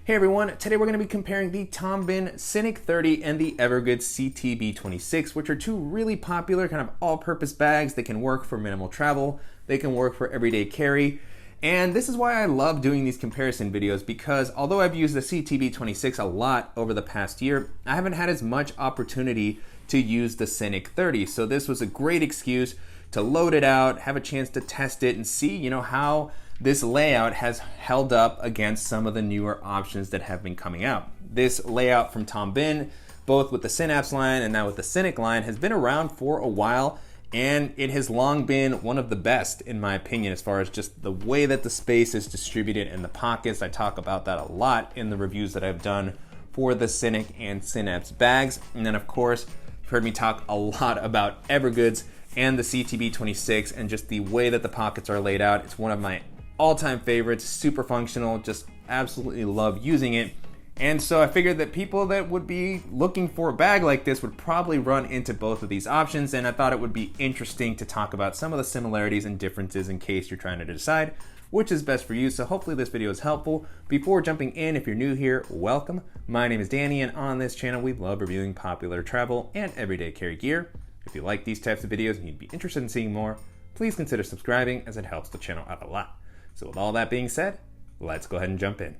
Hey everyone, today we're going to be comparing the Tom Bihn Synik 30 and the Evergoods CTB26, which are two really popular kind of all-purpose bags that can work for minimal travel, they can work for everyday carry, and this is why I love doing these comparison videos, because although I've used the CTB26 a lot over the past year, I haven't had as much opportunity to use the Synik 30, so this was a great excuse to load it out, have a chance to test it, and see, how this layout has held up against some of the newer options that have been coming out. This layout from Tom Bihn, both with the Synapse line and now with the Synik line, has been around for a while, and it has long been one of the best, in my opinion, as far as just the way that the space is distributed in the pockets. I talk about that a lot in the reviews that I've done for the Synik and Synapse bags. And then, of course, you've heard me talk a lot about Evergoods and the CTB26 and just the way that the pockets are laid out. It's one of my all-time favorites, super functional, just absolutely love using it. And so I figured that people that would be looking for a bag like this would probably run into both of these options, and I thought it would be interesting to talk about some of the similarities and differences in case you're trying to decide which is best for you. So hopefully this video is helpful. Before jumping in, if you're new here, welcome. My name is Danny, and on this channel we love reviewing popular travel and everyday carry gear. If you like these types of videos and you'd be interested in seeing more, please consider subscribing, as it helps the channel out a lot. So with all that being said, let's go ahead and jump in.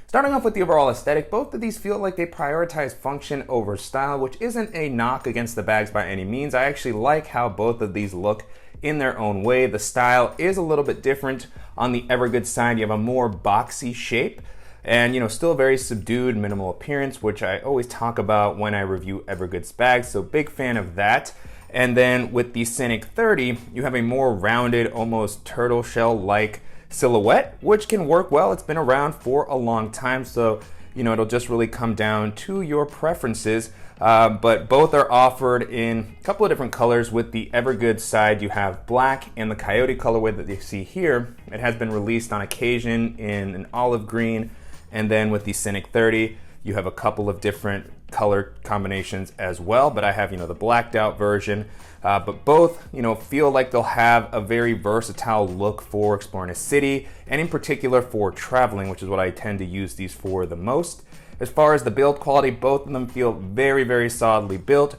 Starting off with the overall aesthetic, both of these feel like they prioritize function over style, which isn't a knock against the bags by any means. I actually like how both of these look in their own way. The style is a little bit different. On the Evergoods side, you have a more boxy shape and still very subdued, minimal appearance, which I always talk about when I review Evergoods bags, so big fan of that. And then with the Synik 30, you have a more rounded, almost turtle shell-like silhouette, which can work well. It's been around for a long time, so it'll just really come down to your preferences. But both are offered in a couple of different colors. With the Evergoods side, you have black and the coyote colorway that you see here. It has been released on occasion in an olive green. And then with the Synik 30, you have a couple of different color combinations as well, but I have the blacked out version, but both feel like they'll have a very versatile look for exploring a city, and in particular for traveling, which is what I tend to use these for the most. As far as the build quality, both of them feel very, very solidly built.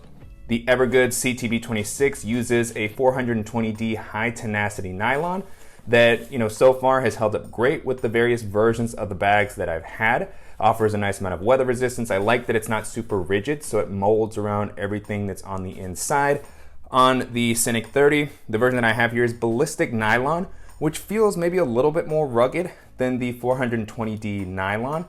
The Evergoods CTB26 uses a 420D high tenacity nylon that so far has held up great with the various versions of the bags that I've had. Offers a nice amount of weather resistance. I like that it's not super rigid, so it molds around everything that's on the inside. On the Synik 30, the version that I have here is ballistic nylon, which feels maybe a little bit more rugged than the 420D nylon.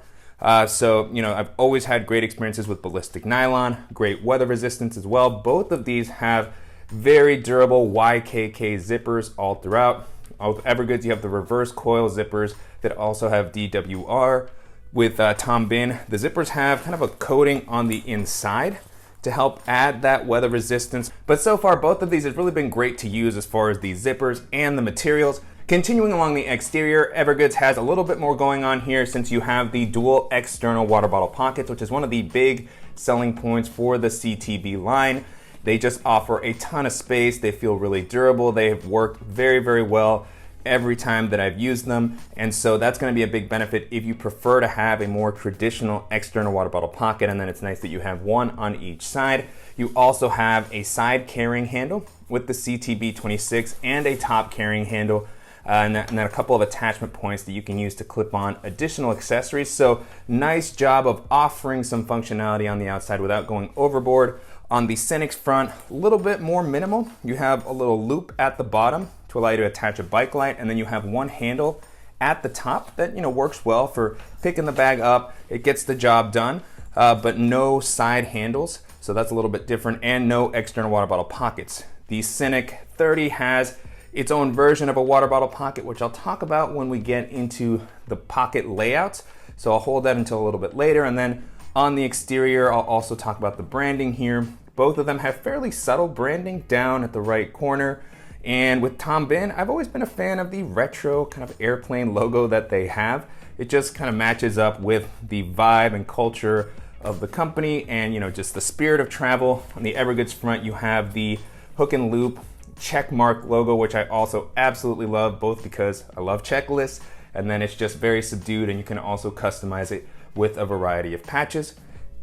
So I've always had great experiences with ballistic nylon, great weather resistance as well. Both of these have very durable YKK zippers all throughout. With Evergoods, you have the reverse coil zippers that also have DWR. With Tom Bihn, the zippers have kind of a coating on the inside to help add that weather resistance. But so far, both of these have really been great to use as far as the zippers and the materials. Continuing along the exterior, Evergoods has a little bit more going on here, since you have the dual external water bottle pockets, which is one of the big selling points for the CTB line. They just offer a ton of space. They feel really durable. They have worked very, very well every time that I've used them, and so that's going to be a big benefit if you prefer to have a more traditional external water bottle pocket. And then it's nice that you have one on each side. You also have a side carrying handle with the CTB26 and a top carrying handle, and then a couple of attachment points that you can use to clip on additional accessories. So nice job of offering some functionality on the outside without going overboard. On the Synik's front, a little bit more minimal. You have a little loop at the bottom to allow you to attach a bike light, and then you have one handle at the top that works well for picking the bag up. It gets the job done, but no side handles, so that's a little bit different, and no external water bottle pockets. The Synik 30 has its own version of a water bottle pocket, which I'll talk about when we get into the pocket layouts, so I'll hold that until a little bit later. And then on the exterior, I'll also talk about the branding here. Both of them have fairly subtle branding down at the right corner. And with Tom Bihn, I've always been a fan of the retro kind of airplane logo that they have. It just kind of matches up with the vibe and culture of the company, and just the spirit of travel. On the Evergoods front, you have the hook and loop check mark logo, which I also absolutely love, both because I love checklists and then it's just very subdued, and you can also customize it with a variety of patches.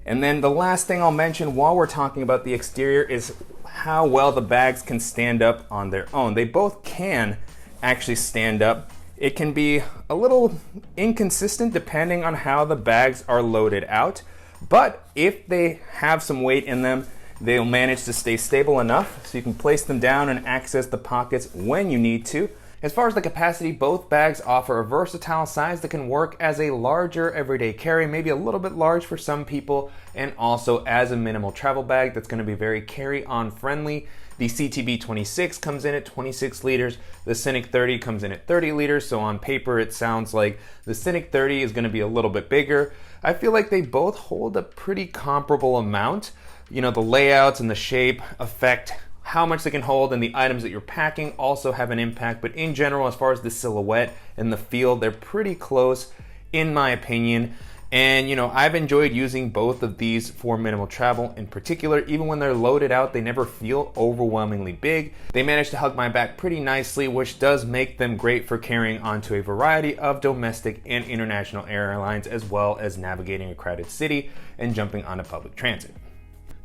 And then the last thing I'll mention while we're talking about the exterior is how well the bags can stand up on their own. They both can actually stand up. It can be a little inconsistent depending on how the bags are loaded out, but if they have some weight in them, they'll manage to stay stable enough so you can place them down and access the pockets when you need to. As far as the capacity, both bags offer a versatile size that can work as a larger everyday carry, maybe a little bit large for some people, and also as a minimal travel bag that's going to be very carry-on friendly. The CTB26 comes in at 26 liters, the Synik 30 comes in at 30 liters, so on paper it sounds like the Synik 30 is going to be a little bit bigger. I feel like they both hold a pretty comparable amount. You know, the layouts and the shape affect how much they can hold, and the items that you're packing also have an impact, but in general, as far as the silhouette and the feel, they're pretty close in my opinion. And you know, I've enjoyed using both of these for minimal travel. In particular, even when they're loaded out, they never feel overwhelmingly big. They manage to hug my back pretty nicely, which does make them great for carrying onto a variety of domestic and international airlines, as well as navigating a crowded city and jumping onto public transit.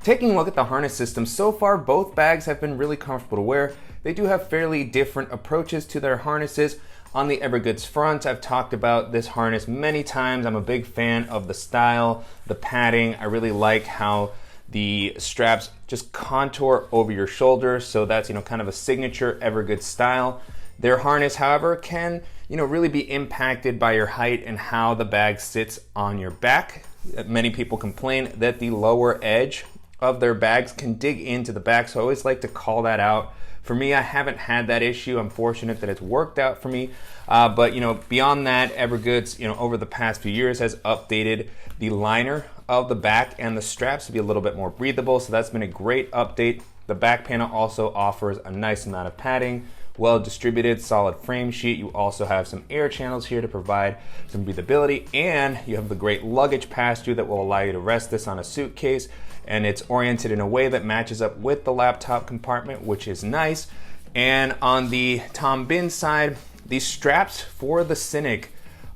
Taking a look at the harness system, so far both bags have been really comfortable to wear. They do have fairly different approaches to their harnesses. On the Evergoods front, I've talked about this harness many times. I'm a big fan of the style, the padding. I really like how the straps just contour over your shoulders, so that's, you know, kind of a signature Evergoods style. Their harness, however, can, you know, really be impacted by your height and how the bag sits on your back. Many people complain that the lower edge of their bags can dig into the back, so I always like to call that out. For me, I haven't had that issue. I'm fortunate that it's worked out for me. But you know, beyond that, Evergoods, you know, over the past few years has updated the liner of the back and the straps to be a little bit more breathable. So that's been a great update. The back panel also offers a nice amount of padding, well distributed, solid frame sheet. You also have some air channels here to provide some breathability, and you have the great luggage pass-through that will allow you to rest this on a suitcase, and it's oriented in a way that matches up with the laptop compartment, which is nice. And on the Tom Bihn side, these straps for the Synik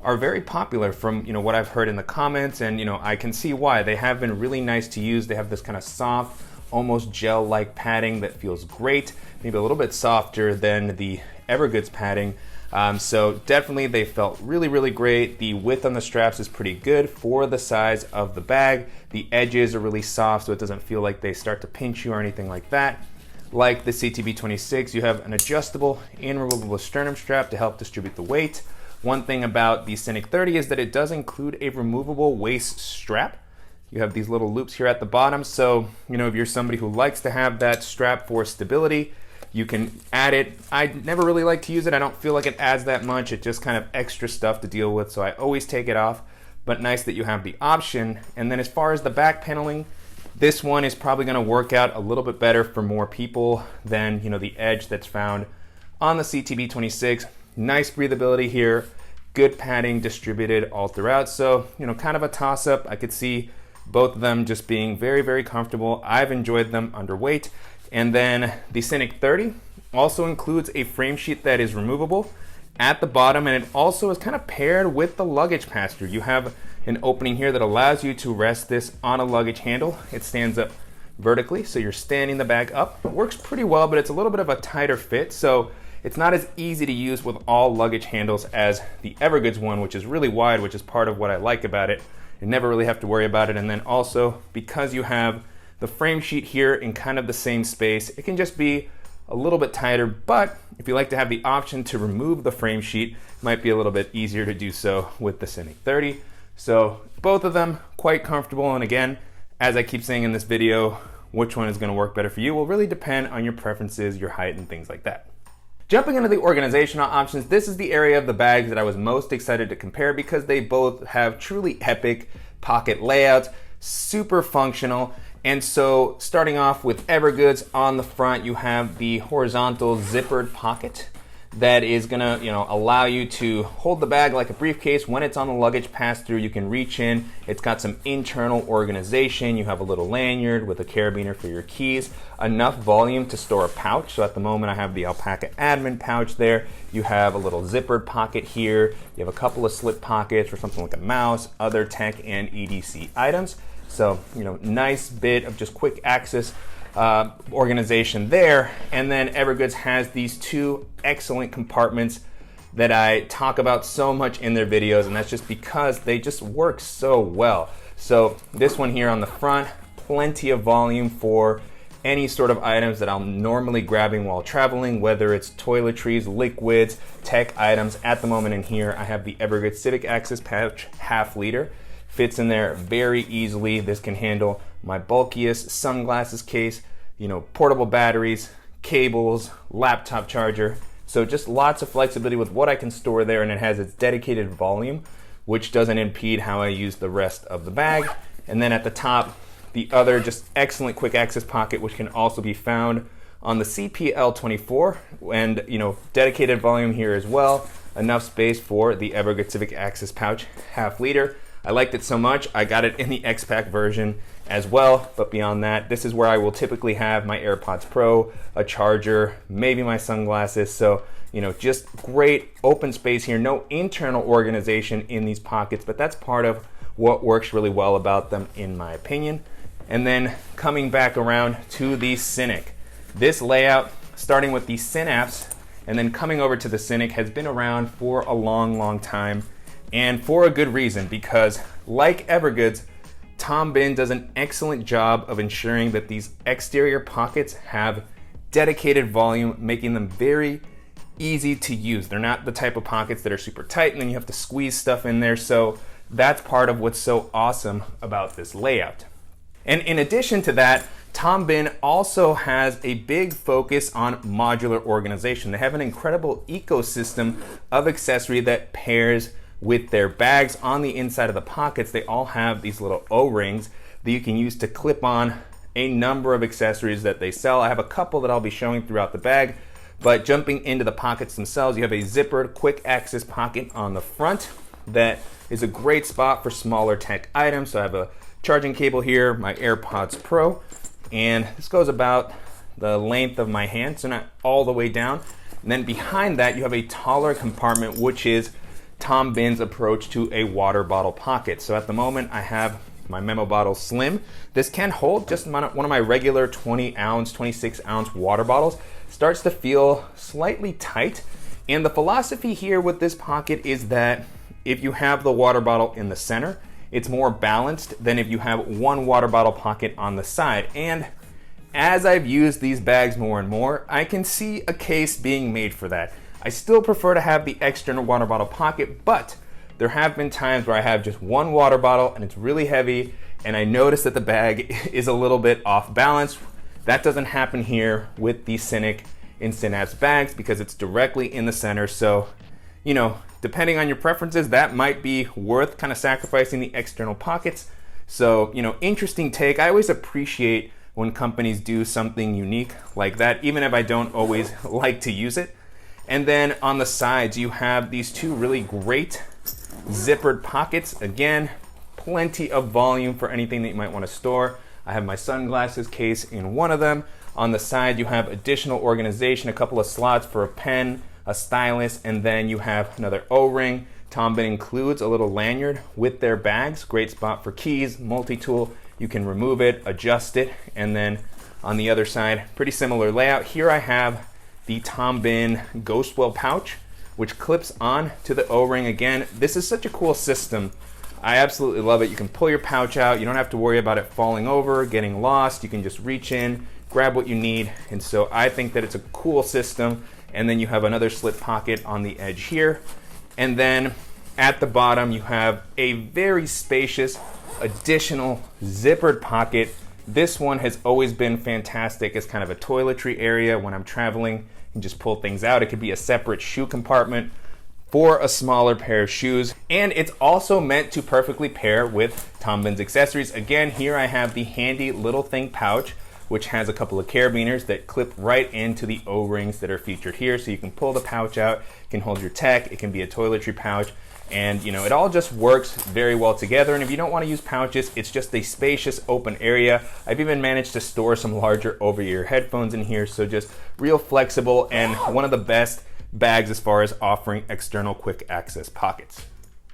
are very popular from, you know, what I've heard in the comments, and you know, I can see why. They have been really nice to use. They have this kind of soft, almost gel-like padding that feels great, maybe a little bit softer than the Evergoods padding. So definitely they felt really, really great. The width on the straps is pretty good for the size of the bag. The edges are really soft, so it doesn't feel like they start to pinch you or anything like that. Like the CTB26, you have an adjustable and removable sternum strap to help distribute the weight. One thing about the Synik 30 is that it does include a removable waist strap. You have these little loops here at the bottom, so you know, if you're somebody who likes to have that strap for stability, you can add it. I never really like to use it. I don't feel like it adds that much. It's just kind of extra stuff to deal with, so I always take it off, but nice that you have the option. And then as far as the back paneling, this one is probably going to work out a little bit better for more people than, you know, the edge that's found on the CTB26. Nice breathability here, good padding distributed all throughout. So, you know, kind of a toss-up. I could see both of them just being very, very comfortable. I've enjoyed them underweight. And then the Synik 30 also includes a frame sheet that is removable at the bottom, and it also is kind of paired with the luggage pass-through. You have an opening here that allows you to rest this on a luggage handle. It stands up vertically, so you're standing the bag up. It works pretty well, but it's a little bit of a tighter fit, so it's not as easy to use with all luggage handles as the Evergoods one, which is really wide, which is part of what I like about it. You never really have to worry about it. And then also, because you have the frame sheet here in kind of the same space, it can just be a little bit tighter, but if you like to have the option to remove the frame sheet, it might be a little bit easier to do so with the Synik 30. So both of them quite comfortable, and again, as I keep saying in this video, which one is going to work better for you will really depend on your preferences, your height, and things like that. Jumping into the organizational options, this is the area of the bags that I was most excited to compare because they both have truly epic pocket layouts, super functional. And so starting off with Evergoods, on the front you have the horizontal zippered pocket that is gonna, allow you to hold the bag like a briefcase. When it's on the luggage pass-through, you can reach in. It's got some internal organization. You have a little lanyard with a carabiner for your keys, enough volume to store a pouch. So at the moment I have the alpaca admin pouch there. You have a little zippered pocket here. You have a couple of slip pockets for something like a mouse, other tech and EDC items. So, nice bit of just quick access organization there. And then Evergoods has these two excellent compartments that I talk about so much in their videos, and that's just because they just work so well. So this one here on the front, plenty of volume for any sort of items that I'm normally grabbing while traveling, whether it's toiletries, liquids, tech items. At the moment in here, I have the Evergoods Civic Access Pouch, 1/2 liter. Fits in there very easily. This can handle my bulkiest sunglasses case, portable batteries, cables, laptop charger. So just lots of flexibility with what I can store there, and it has its dedicated volume, which doesn't impede how I use the rest of the bag. And then at the top, the other just excellent quick access pocket, which can also be found on the CPL24, and dedicated volume here as well. Enough space for the Evergoods Civic Access Pouch, 1/2 liter. I liked it so much, I got it in the X-Pack version as well. But beyond that, this is where I will typically have my AirPods Pro, a charger, maybe my sunglasses. So, just great open space here. No internal organization in these pockets, but that's part of what works really well about them, in my opinion. And then coming back around to the Synik. This layout, starting with the Synapse and then coming over to the Synik, has been around for a long, long time. And for a good reason, because like Evergoods, Tom Bihn does an excellent job of ensuring that these exterior pockets have dedicated volume, making them very easy to use. They're not the type of pockets that are super tight and then you have to squeeze stuff in there. So that's part of what's so awesome about this layout. And in addition to that, Tom Bihn also has a big focus on modular organization. They have an incredible ecosystem of accessory that pairs with their bags. On the inside of the pockets, they all have these little O-rings that you can use to clip on a number of accessories that they sell. I have a couple that I'll be showing throughout the bag, but jumping into the pockets themselves, you have a zippered quick access pocket on the front that is a great spot for smaller tech items. So I have a charging cable here, my AirPods Pro, and this goes about the length of my hand, so not all the way down. And then behind that, you have a taller compartment, which is Tom Bihn's approach to a water bottle pocket. So at the moment I have my Memo Bottle Slim. This can hold just one of my regular 20 ounce, 26 ounce water bottles. Starts to feel slightly tight. And the philosophy here with this pocket is that if you have the water bottle in the center, it's more balanced than if you have one water bottle pocket on the side. And as I've used these bags more and more, I can see a case being made for that. I still prefer to have the external water bottle pocket, but there have been times where I have just one water bottle and it's really heavy and I notice that the bag is a little bit off balance. That doesn't happen here with the Synik and Synapse bags because it's directly in the center. So, depending on your preferences, that might be worth kind of sacrificing the external pockets. So, interesting take. I always appreciate when companies do something unique like that, even if I don't always like to use it. And then on the sides, you have these two really great zippered pockets. Again, plenty of volume for anything that you might want to store. I have my sunglasses case in one of them. On the side, you have additional organization, a couple of slots for a pen, a stylus, and then you have another O-ring. Tom Bihn includes a little lanyard with their bags. Great spot for keys, multi-tool. You can remove it, adjust it, and then on the other side, pretty similar layout. Here I have the Tom Bihn Ghostwell pouch, which clips on to the O-ring. Again, this is such a cool system. I absolutely love it. You can pull your pouch out. You don't have to worry about it falling over, getting lost. You can just reach in, grab what you need. And so I think that it's a cool system. And then you have another slip pocket on the edge here. And then at the bottom, you have a very spacious additional zippered pocket. This one has always been fantastic as kind of a toiletry area when I'm traveling and just pull things out. It could be a separate shoe compartment for a smaller pair of shoes. And it's also meant to perfectly pair with Tom Bihn's accessories. Again, here I have the handy little thing pouch which has a couple of carabiners that clip right into the O-rings that are featured here. So you can pull the pouch out, it can hold your tech, it can be a toiletry pouch, and it all just works very well together. And if you don't want to use pouches, it's just a spacious open area. I've even managed to store some larger over-ear headphones in here, so just real flexible and one of the best bags as far as offering external quick access pockets.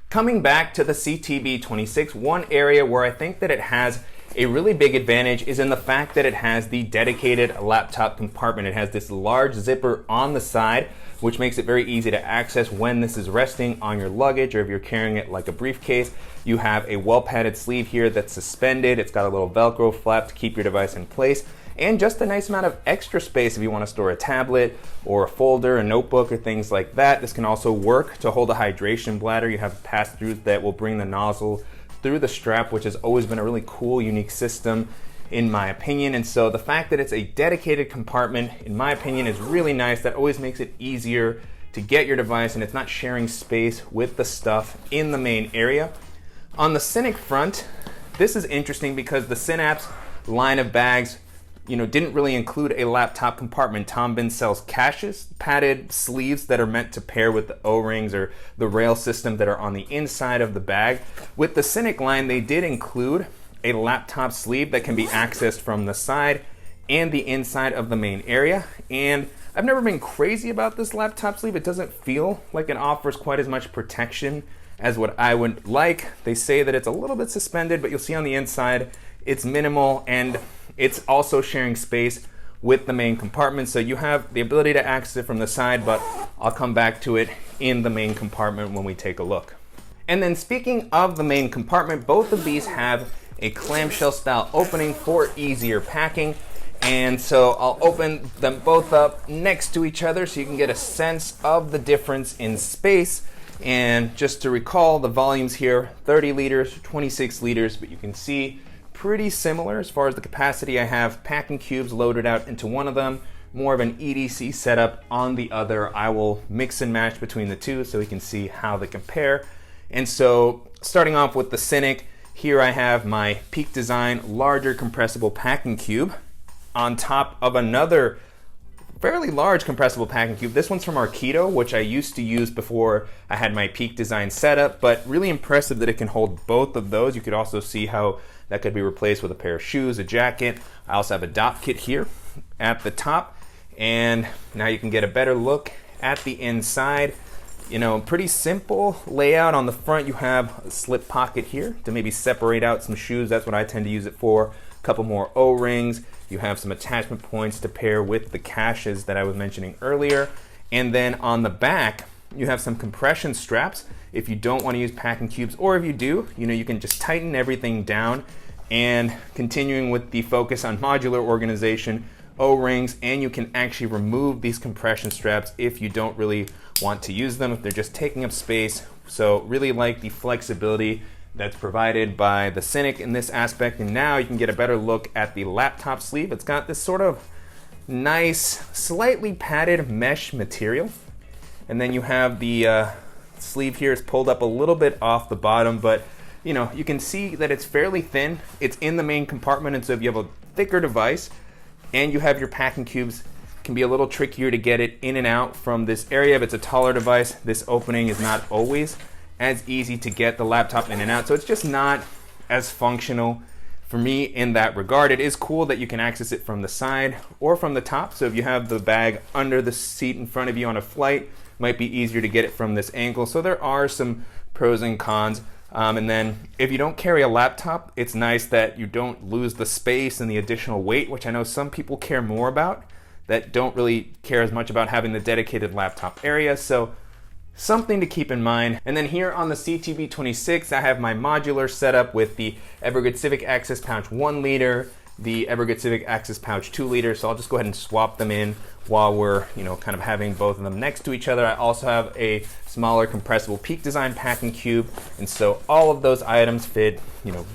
Coming back to the CTB26, one area where I think that it has a really big advantage is in the fact that it has the dedicated laptop compartment. It has this large zipper on the side, which makes it very easy to access when this is resting on your luggage or if you're carrying it like a briefcase. You have a well-padded sleeve here that's suspended. It's got a little Velcro flap to keep your device in place, and just a nice amount of extra space if you want to store a tablet or a folder, a notebook, or things like that. This can also work to hold a hydration bladder. You have pass-throughs that will bring the nozzle through the strap, which has always been a really cool, unique system in my opinion. And so the fact that it's a dedicated compartment, in my opinion, is really nice. That always makes it easier to get your device, and it's not sharing space with the stuff in the main area. On the Synik front, this is interesting because the Synapse line of bags didn't really include a laptop compartment. Tom Bihn sells caches, padded sleeves that are meant to pair with the O-rings or the rail system that are on the inside of the bag. With the Synik line, they did include a laptop sleeve that can be accessed from the side and the inside of the main area. And I've never been crazy about this laptop sleeve. It doesn't feel like it offers quite as much protection as what I would like. They say that it's a little bit suspended, but you'll see on the inside it's minimal, and it's also sharing space with the main compartment. So you have the ability to access it from the side, but I'll come back to it in the main compartment when we take a look. And then speaking of the main compartment, both of these have a clamshell style opening for easier packing. And so I'll open them both up next to each other so you can get a sense of the difference in space. And just to recall, the volumes here, 30 liters, 26 liters, but you can see pretty similar as far as the capacity. I have packing cubes loaded out into one of them, more of an EDC setup on the other. I will mix and match between the two so we can see how they compare. And so starting off with the Synik, here I have my Peak Design larger compressible packing cube on top of another fairly large compressible packing cube. This one's from Arkedo, which I used to use before I had my Peak Design setup, but really impressive that it can hold both of those. You could also see how that could be replaced with a pair of shoes, a jacket. I also have a dop kit here at the top, and now you can get a better look at the inside. Pretty simple layout. On the front, you have a slip pocket here to maybe separate out some shoes. That's what I tend to use it for. A couple more O-rings. You have some attachment points to pair with the caches that I was mentioning earlier. And then on the back, you have some compression straps if you don't want to use packing cubes, or if you do, you can just tighten everything down. And continuing with the focus on modular organization, O-rings, and you can actually remove these compression straps if you don't really want to use them, if they're just taking up space. So really like the flexibility that's provided by the Synik in this aspect. And now you can get a better look at the laptop sleeve. It's got this sort of nice, slightly padded mesh material. And then you have the sleeve here is pulled up a little bit off the bottom, but you can see that it's fairly thin. It's in the main compartment, and so if you have a thicker device and you have your packing cubes, it can be a little trickier to get it in and out from this area. If it's a taller device, this opening is not always as easy to get the laptop in and out. So it's just not as functional for me in that regard. It is cool that you can access it from the side or from the top. So if you have the bag under the seat in front of you on a flight, it might be easier to get it from this angle. So there are some pros and cons. And then if you don't carry a laptop, it's nice that you don't lose the space and the additional weight, which I know some people care more about, that don't really care as much about having the dedicated laptop area. So something to keep in mind. And then here on the CTB26, I have my modular setup with the Evergoods Civic Access Pouch 1 liter, the Evergoods Civic Access Pouch 2 liter. So I'll just go ahead and swap them in while we're kind of having both of them next to each other. I also have a smaller compressible Peak Design packing cube, and so all of those items fit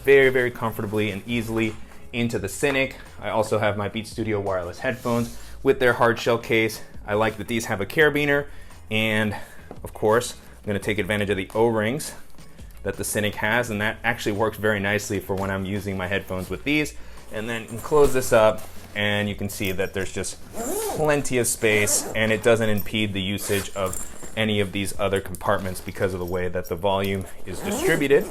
very, very comfortably and easily into the Synik. I also have my Beat Studio wireless headphones with their hard shell case. I like that these have a carabiner, and of course I'm going to take advantage of the O-rings that the Synik has, and that actually works very nicely for when I'm using my headphones with these. And then you can close this up, and you can see that there's just plenty of space, and it doesn't impede the usage of any of these other compartments because of the way that the volume is distributed.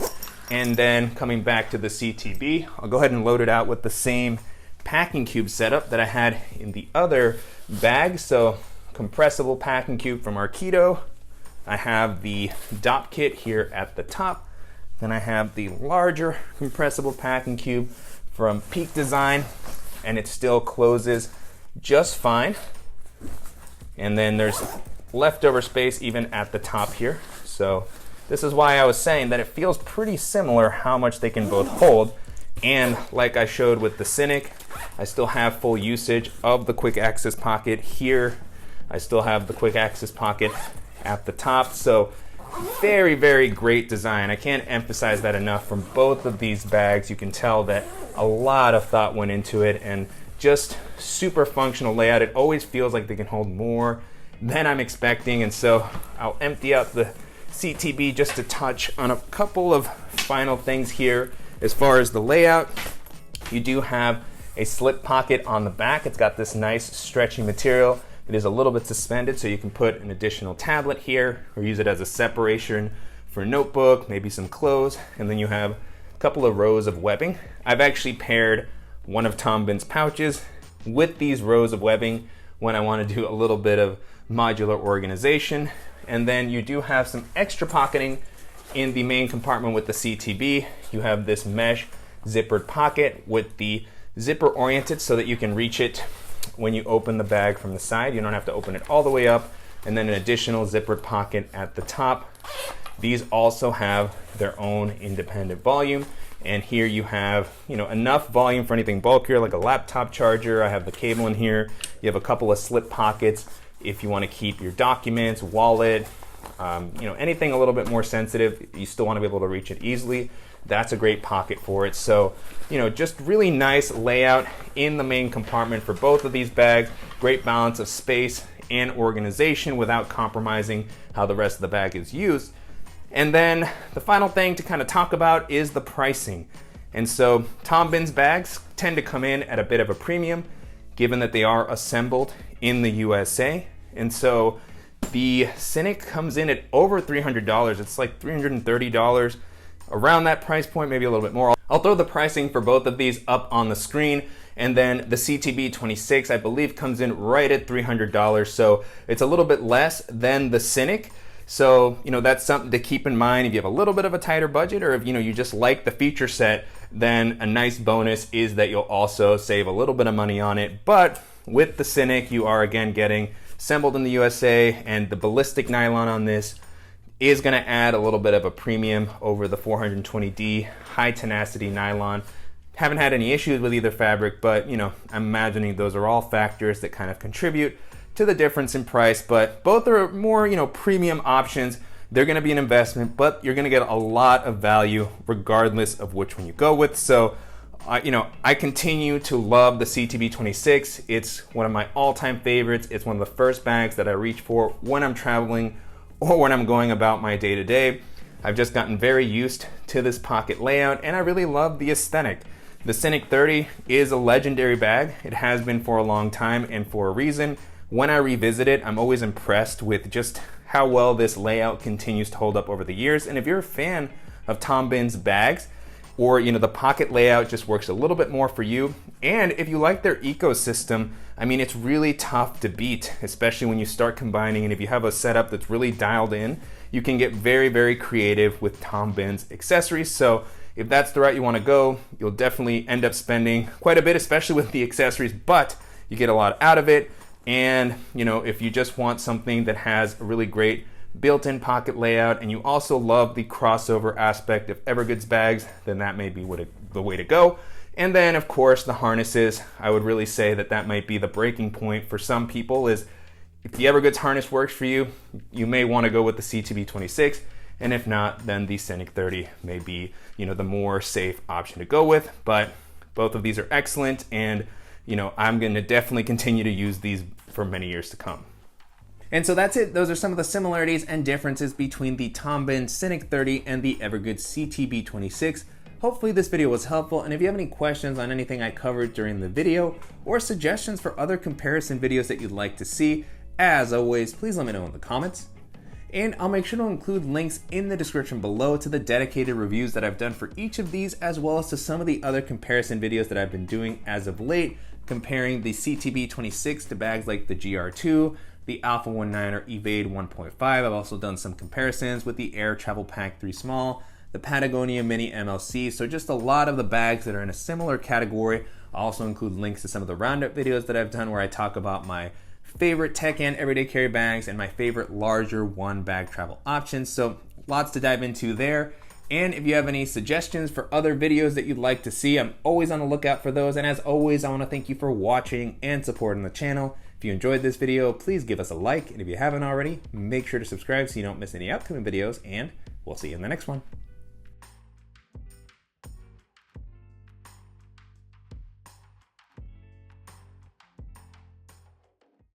And then coming back to the CTB, I'll go ahead and load it out with the same packing cube setup that I had in the other bag. So compressible packing cube from Arkedo. I have the dop kit here at the top. Then I have the larger compressible packing cube from Peak Design, and it still closes just fine. And then there's leftover space even at the top here. So this is why I was saying that it feels pretty similar how much they can both hold. And like I showed with the Synik, I still have full usage of the quick access pocket here. I still have the quick access pocket at the top. So very, very great design. I can't emphasize that enough. From both of these bags, you can tell that a lot of thought went into it, and just super functional layout. It always feels like they can hold more than I'm expecting, and so I'll empty out the CTB just to touch on a couple of final things here. As far as the layout, you do have a slip pocket on the back. It's got this nice stretchy material. It is a little bit suspended, so you can put an additional tablet here or use it as a separation for a notebook, maybe some clothes, and then you have a couple of rows of webbing. I've actually paired one of Tom Bihn's pouches with these rows of webbing when I want to do a little bit of modular organization. And then you do have some extra pocketing in the main compartment with the CTB. You have this mesh zippered pocket with the zipper oriented so that you can reach it when you open the bag from the side. You don't have to open it all the way up. And then an additional zippered pocket at the top. These also have their own independent volume. And here you have, enough volume for anything bulkier like a laptop charger. I have the cable in here. You have a couple of slip pockets if you want to keep your documents, wallet, anything a little bit more sensitive. You still want to be able to reach it easily. That's a great pocket for it. So, just really nice layout in the main compartment for both of these bags. Great balance of space and organization without compromising how the rest of the bag is used. And then the final thing to kind of talk about is the pricing. And so Tom Bihn's bags tend to come in at a bit of a premium given that they are assembled in the USA. And so the Synik comes in at over $300. It's like $330, around that price point, maybe a little bit more. I'll throw the pricing for both of these up on the screen. And then the CTB26, I believe, comes in right at $300. So it's a little bit less than the Synik. So, that's something to keep in mind if you have a little bit of a tighter budget, or if, you just like the feature set, then a nice bonus is that you'll also save a little bit of money on it. But with the Synik, you are again getting assembled in the USA, and the ballistic nylon on this is going to add a little bit of a premium over the 420D high tenacity nylon. Haven't had any issues with either fabric, but I'm imagining those are all factors that kind of contribute to the difference in price. But both are more premium options. They're going to be an investment, but you're going to get a lot of value regardless of which one you go with. So I continue to love the CTB26. It's one of my all-time favorites. It's one of the first bags that I reach for when I'm traveling or when I'm going about my day-to-day. I've just gotten very used to this pocket layout, and I really love the aesthetic. The Synik 30 is a legendary bag. It has been for a long time and for a reason. When I revisit it, I'm always impressed with just how well this layout continues to hold up over the years. And if you're a fan of Tom Bihn's bags, or the pocket layout just works a little bit more for you, and if you like their ecosystem, it's really tough to beat, especially when you start combining, and if you have a setup that's really dialed in, you can get very, very creative with Tom Bihn's accessories. So if that's the route you want to go, you'll definitely end up spending quite a bit, especially with the accessories, but you get a lot out of it. And if you just want something that has a really great built-in pocket layout, and you also love the crossover aspect of Evergoods bags, then that may be the way to go. And then of course the harnesses, I would really say that might be the breaking point for some people. Is if the Evergoods harness works for you, you may want to go with the CTB26, and if not, then the Synik 30 may be the more safe option to go with. But both of these are excellent, and I'm going to definitely continue to use these for many years to come. And so that's it. Those are some of the similarities and differences between the Tom Bihn Synik 30 and the Evergoods CTB26. Hopefully this video was helpful, and if you have any questions on anything I covered during the video or suggestions for other comparison videos that you'd like to see, as always, please let me know in the comments. And I'll make sure to include links in the description below to the dedicated reviews that I've done for each of these, as well as to some of the other comparison videos that I've been doing as of late, comparing the CTB26 to bags like the GR2, the Alpha 19 or Evade 1.5. I've also done some comparisons with the Air Travel Pack 3 Small, the Patagonia Mini MLC, so just a lot of the bags that are in a similar category. I'll also include links to some of the roundup videos that I've done where I talk about my favorite tech and everyday carry bags and my favorite larger one bag travel options. So lots to dive into there. And if you have any suggestions for other videos that you'd like to see, I'm always on the lookout for those. And as always, I want to thank you for watching and supporting the channel. If you enjoyed this video, please give us a like. And if you haven't already, make sure to subscribe so you don't miss any upcoming videos, and we'll see you in the next one.